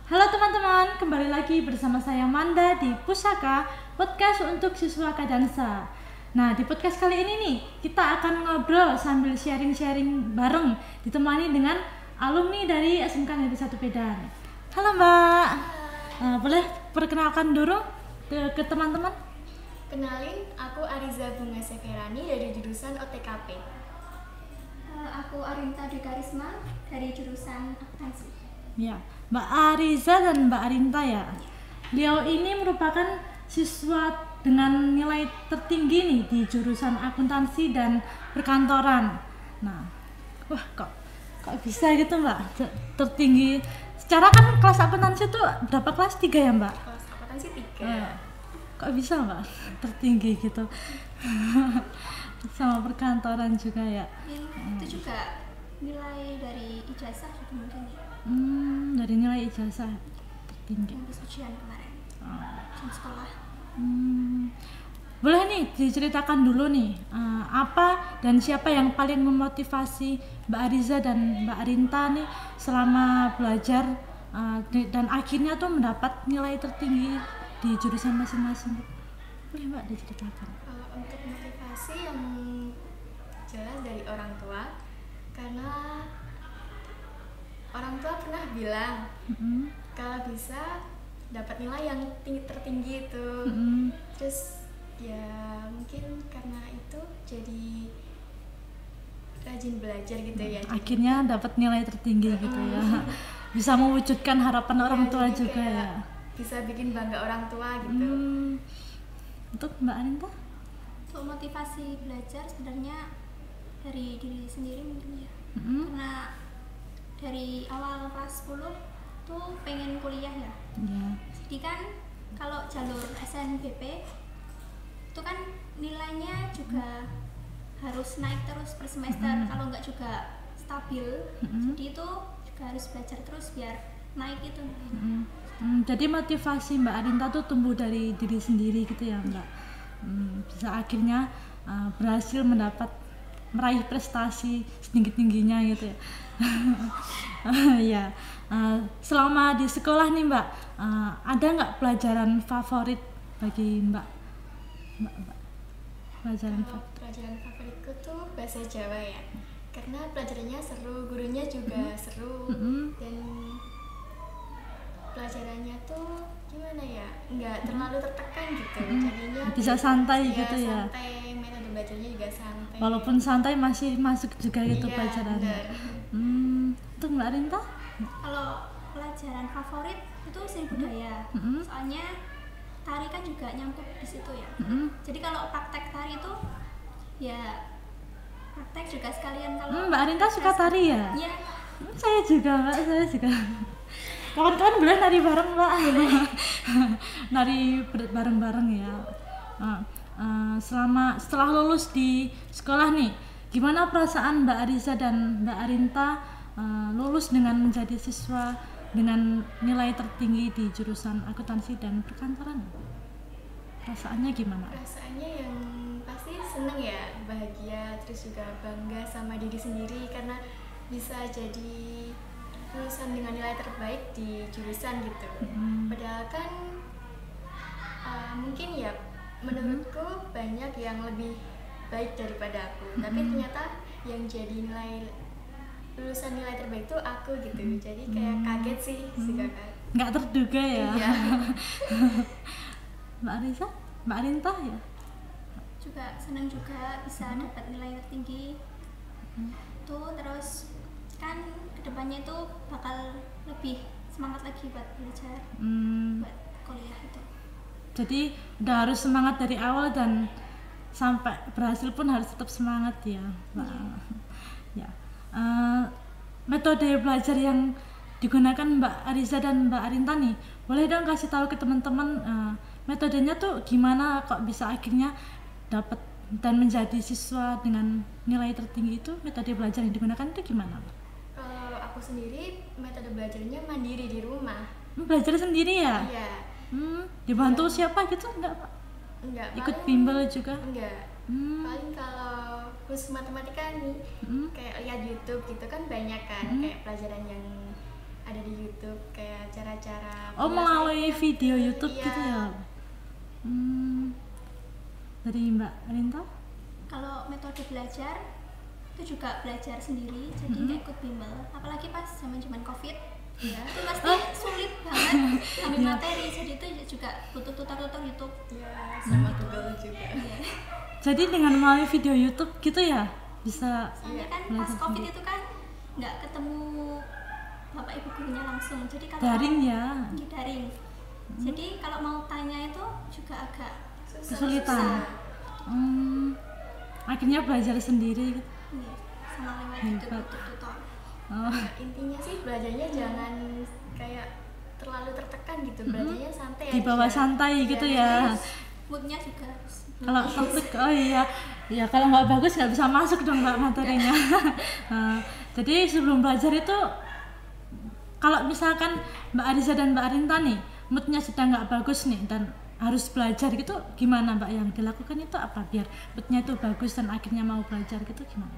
Halo teman-teman, kembali lagi bersama saya Manda di Pusaka Podcast untuk Siswa Kadansa. Nah, di podcast kali ini nih, kita akan ngobrol sambil sharing-sharing bareng, ditemani dengan alumni dari SMK Negeri 1 Medan. Halo Mbak, boleh perkenalkan dulu ke teman-teman? Kenalin, aku Ariza Bunga Severani dari jurusan OTKP. Aku Arinta Dwi Karisma dari jurusan akuntansi. Ya, Mbak Ariza dan Mbak Arinta ya. Beliau ini merupakan siswa dengan nilai tertinggi nih di jurusan akuntansi dan perkantoran. Nah, wah kok bisa gitu Mbak? Tertinggi. Secara kan kelas akuntansi itu berapa kelas? 3 ya Mbak? Kelas akuntansi 3. Kok bisa Mbak? Tertinggi gitu. Sama perkantoran juga ya. Itu juga nilai dari ijazah juga mungkin ya. Dari nilai ijazah tertinggi. Habis ujian kemarin. Ujian sekolah. Boleh nih diceritakan dulu nih apa dan siapa yang paling memotivasi Mbak Ariza dan Mbak Arinta nih selama belajar dan akhirnya tuh mendapat nilai tertinggi di jurusan masing-masing. Boleh Mbak diceritakan? Kalau untuk motivasi yang jelas dari orang tua, karena orang tua pernah bilang kalau bisa dapat nilai yang tertinggi itu. Terus ya mungkin karena itu jadi rajin belajar gitu ya. Akhirnya dapat nilai tertinggi gitu ya. Bisa mewujudkan harapan orang tua juga ya. Bisa bikin bangga orang tua gitu. Untuk Mbak Arinta? Untuk motivasi belajar sebenarnya dari diri sendiri mungkin ya. Karena dari awal kelas 10 tuh pengen kuliah ya. Jadi kan kalau jalur SNBP itu kan nilainya juga harus naik terus per semester, kalau enggak juga stabil. Jadi itu juga harus belajar terus biar naik itu nilainya. Jadi motivasi Mbak Arinta tuh tumbuh dari diri sendiri gitu ya Mbak. Bisa akhirnya berhasil meraih prestasi setinggi-tingginya gitu ya. Ya, selama di sekolah nih Mbak, ada nggak pelajaran favorit bagi Mbak? Pelajaran favoritku tuh bahasa Jawa ya, karena pelajarannya seru, gurunya juga seru, dan pelajarannya tuh gimana ya, nggak terlalu tertekan gitu, jadinya bisa santai gitu ya. Santai, metode belajarnya juga santai. Walaupun santai masih masuk juga gitu pelajarannya. Untuk Mbak Arinta? Kalau pelajaran favorit itu seni budaya, soalnya tari kan juga nyangkut di situ ya. Jadi kalau praktek tari itu ya praktek juga sekalian. Kalau Mbak Arinta suka tari ya? Iya. Saya juga Mbak, saya juga. Kawan-kawan boleh nari bareng Mbak. Nari bareng-bareng ya. Setelah lulus di sekolah nih, gimana perasaan Mbak Ariza dan Mbak Arinta lulus dengan menjadi siswa dengan nilai tertinggi di jurusan akuntansi dan perkantoran? Perasaannya gimana? Perasaannya yang pasti seneng ya, bahagia, terus juga bangga sama diri sendiri karena bisa jadi lulusan dengan nilai terbaik di jurusan gitu. Padahal kan mungkin ya menurutku banyak yang lebih baik daripada aku, tapi ternyata yang jadi lulusan nilai terbaik tuh aku gitu. Jadi kayak kaget sih, kakak. Nggak terduga ya. Iya. Mbak Ariza, Mbak Arinta ya? Juga senang juga bisa dapat nilai tertinggi. Tuh terus kan kedepannya itu bakal lebih semangat lagi buat belajar, buat kuliah itu. Jadi udah harus semangat dari awal dan sampai berhasil pun harus tetap semangat ya Mbak. Ya. Metode belajar yang digunakan Mbak Ariza dan Mbak Arinta nih, boleh dong kasih tahu ke teman-teman metodenya tuh gimana kok bisa akhirnya dapat dan menjadi siswa dengan nilai tertinggi itu. Metode belajar yang digunakan itu gimana? Kalau aku sendiri metode belajarnya mandiri di rumah. Belajar sendiri ya? Iya. Dibantu siapa gitu enggak Pak? Enggak. Ikut bimbel juga? Enggak. Paling kalau khusus matematika nih, kayak lihat YouTube gitu kan banyak kan, kayak pelajaran yang ada di YouTube, kayak cara cara melalui video YouTube iya. gitu ya. Dari Mbak Arinta? Kalau metode belajar itu juga belajar sendiri, jadi nggak ikut bimbel. Apalagi pas zaman COVID, ya itu pasti sulit banget ambil materi. Jadi itu juga butuh tutor YouTube. ya sama Google juga. Iya. Jadi dengan melalui video YouTube gitu ya bisa. Soalnya kan pas COVID itu kan nggak ketemu bapak ibu gurunya langsung, jadi kalau Daring ya. Iya, daring. Jadi kalau mau tanya itu juga agak Kesulitan. Akhirnya belajar sendiri gitu. iya, sama lewat Hebat. tutor. Intinya sih belajarnya jangan kayak terlalu tertekan gitu, belajarnya santai Di bawah aja. santai gitu Iya, ya. Moodnya juga harus. Kalau topik, oh iya, ya kalau nggak bagus nggak bisa masuk dong Mbak materinya. Jadi sebelum belajar itu, kalau misalkan Mbak Ariza dan Mbak Arinta nih, moodnya sedang nggak bagus nih dan harus belajar gitu, gimana Mbak yang dilakukan itu apa biar moodnya itu bagus dan akhirnya mau belajar gitu gimana?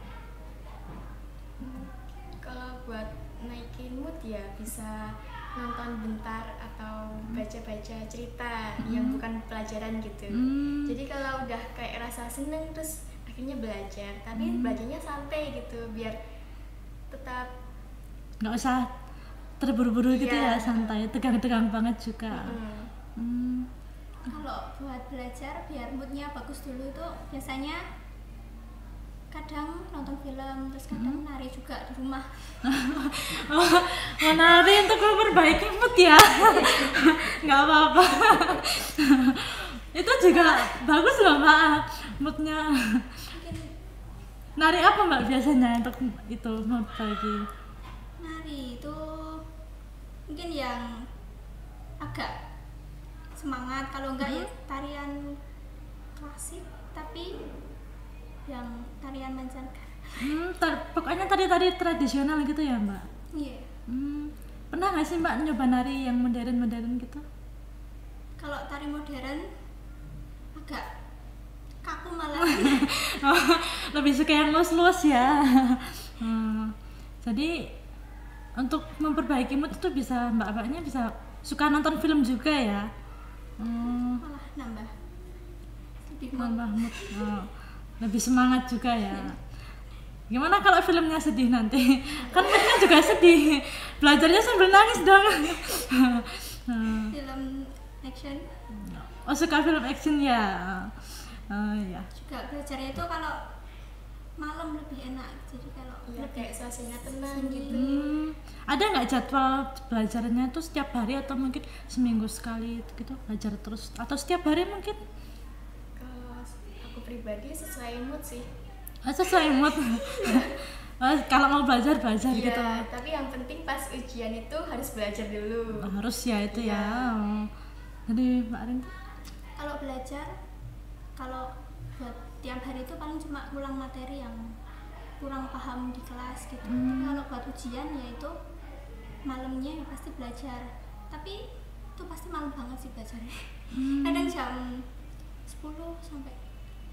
Kalau buat naikin mood ya bisa nonton bentar atau baca-baca cerita yang bukan pelajaran gitu. Jadi kalau udah kayak rasa seneng terus akhirnya belajar, tapi belajarnya santai gitu biar tetap Nggak usah terburu-buru gitu Iya. ya, santai, tegang-tegang banget juga. Kalau buat belajar biar moodnya bagus dulu itu biasanya kadang nonton film, terus kadang nari juga di rumah. Menari untuk memperbaiki mood ya. Nggak apa-apa. Itu juga bagus loh Mbak, moodnya. Mungkin Nari apa Mbak biasanya untuk itu memperbaiki? nari itu mungkin yang agak semangat, kalau enggak ya tarian klasik tapi yang tarian mancanegara. Pokoknya tari-tari tradisional gitu ya Mbak. Iya. Pernah nggak sih Mbak nyoba nari yang modern-modern gitu? Kalau tari modern agak kaku malah. Lebih suka yang luas-luas ya. Jadi untuk memperbaiki mood itu bisa Mbak-mbaknya bisa suka nonton film juga ya. Malah nambah lebih Nambah mood. Lebih semangat juga ya. Gimana kalau filmnya sedih nanti? Kan moodnya juga sedih. Belajarnya sambil nangis dong. film action Oh suka film action ya. Ya. juga belajarnya itu kalau malam lebih enak, jadi kalau ya lebih kayak suasana tenang gitu. Ada nggak jadwal belajarnya tuh setiap hari atau mungkin seminggu sekali gitu belajar terus atau setiap hari mungkin? Kalau aku pribadi sesuai mood sih. Sesuai mood. Kalau mau belajar Iya, gitu. tapi yang penting pas ujian itu harus belajar dulu. Harus ya itu Iya. ya. Jadi Mbak Arin kalau belajar, kalau buat tiap hari itu paling cuma ulang materi yang kurang paham di kelas gitu. Tapi kalau buat ujian ya itu malamnya ya pasti belajar, tapi itu pasti malam banget sih belajarnya. Kadang jam 10 sampai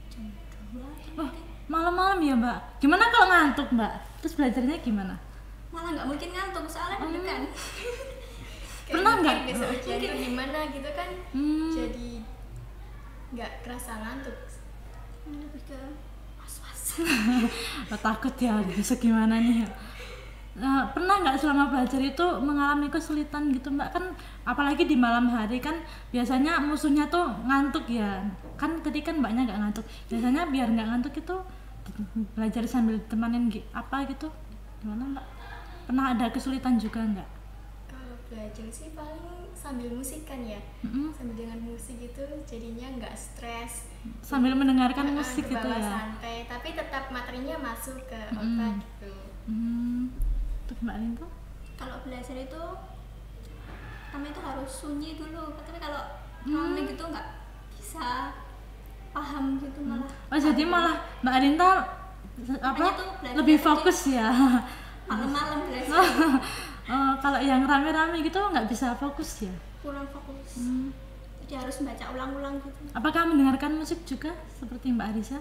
jam 2 oh, malam-malam ya Mbak. Gimana kalau ngantuk Mbak? Terus belajarnya gimana? malah nggak mungkin ngantuk soalnya deg-degan. Pernah nggak? Besok ujian tuh gimana gitu kan? Jadi nggak kerasa ngantuk. Lebih ke was-was. Takut ya besok gimana nih. Pernah nggak selama belajar itu mengalami kesulitan gitu Mbak? Kan apalagi di malam hari kan biasanya musuhnya tuh ngantuk ya. Kan tadi kan Mbaknya nggak ngantuk. Biasanya biar nggak ngantuk itu belajar sambil temanin apa gitu. Gimana Mbak? Pernah ada kesulitan juga nggak? Kalau belajar sih paling sambil musik kan ya, sambil dengan musik gitu jadinya nggak stres. Sambil mendengarkan musik gitu kebawa ya. santai, tapi tetap materinya masuk ke otak gitu. Untuk Mbak Arin tuh? Kalau belajar itu pertama itu harus sunyi dulu, tapi kalau rame gitu nggak bisa paham gitu malah. Oh jadi malah Mbak Arinta apa tuh belajar lebih tadi fokus ya. malam-malam belajar Kalau yang rame-rame gitu nggak bisa fokus ya. kurang fokus, jadi harus baca ulang-ulang gitu. Apakah mendengarkan musik juga seperti Mbak Arisa?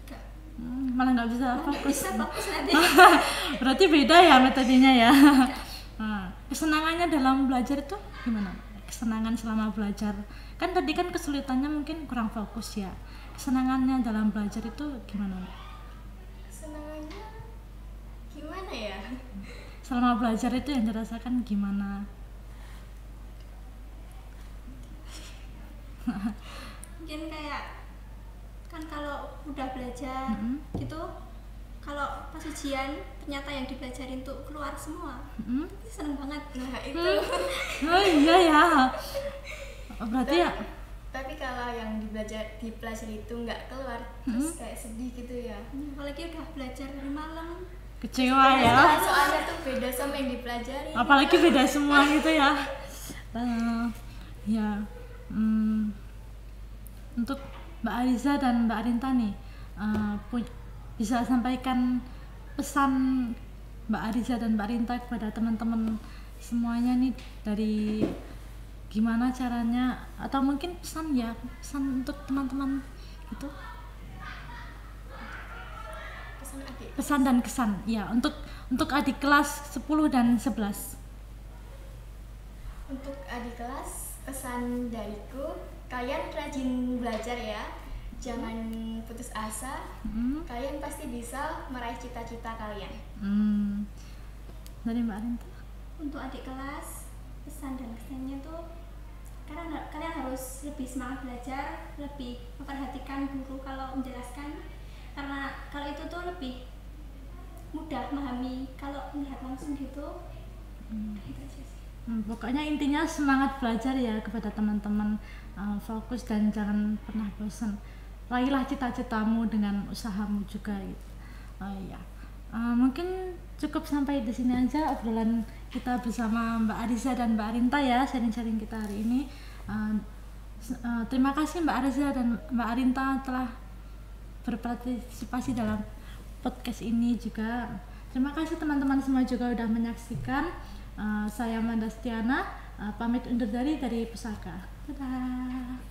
Nggak Malah nggak bisa nggak fokus. bisa fokus nanti. Berarti beda ya metodenya ya. kesenangannya dalam belajar itu gimana? Kesenangan selama belajar, kan tadi kan kesulitannya mungkin kurang fokus ya, kesenangannya dalam belajar itu gimana? Kesenangannya gimana ya? Selama belajar itu yang dirasakan gimana? Mungkin kayak kan kalau udah belajar gitu, kalau pas ujian ternyata yang dipelajarin tuh keluar semua, itu seneng banget. Nah itu Oh iya ya, berarti ya. Tapi kalau yang dipelajari itu nggak keluar, terus kayak sedih gitu ya. Apalagi udah belajar dari malam, Kecewa ya, Soalnya tuh beda sama yang dipelajari. apalagi beda semua gitu ya. Ya, untuk Mbak Ariza dan Mbak Arinta nih, bisa sampaikan pesan Mbak Ariza dan Mbak Arinta kepada teman-teman semuanya nih, dari gimana caranya, atau mungkin pesan untuk teman-teman gitu, pesan dan kesan ya untuk adik kelas 10 dan 11. Untuk adik kelas, pesan dariku, kalian rajin belajar ya, jangan putus asa. Kalian pasti bisa meraih cita-cita kalian. Dari Mbak Arinta? untuk adik kelas pesan dan kesannya tuh kalian harus lebih semangat belajar, lebih memperhatikan guru kalau menjelaskan, karena kalau itu tuh lebih mudah memahami kalau melihat langsung gitu. Itu aja sih. Pokoknya intinya semangat belajar ya kepada teman-teman, fokus dan jangan pernah bosan. Raihlah cita-citamu dengan usahamu juga gitu. Mungkin cukup sampai di sini aja obrolan kita bersama Mbak Ariza dan Mbak Arinta ya, sharing-sharing kita hari ini. Terima kasih Mbak Ariza dan Mbak Arinta telah berpartisipasi dalam podcast ini juga. Terima kasih teman-teman semua juga udah menyaksikan. Saya Amanda Stiana, pamit undur diri dari Pusaka. Dadah.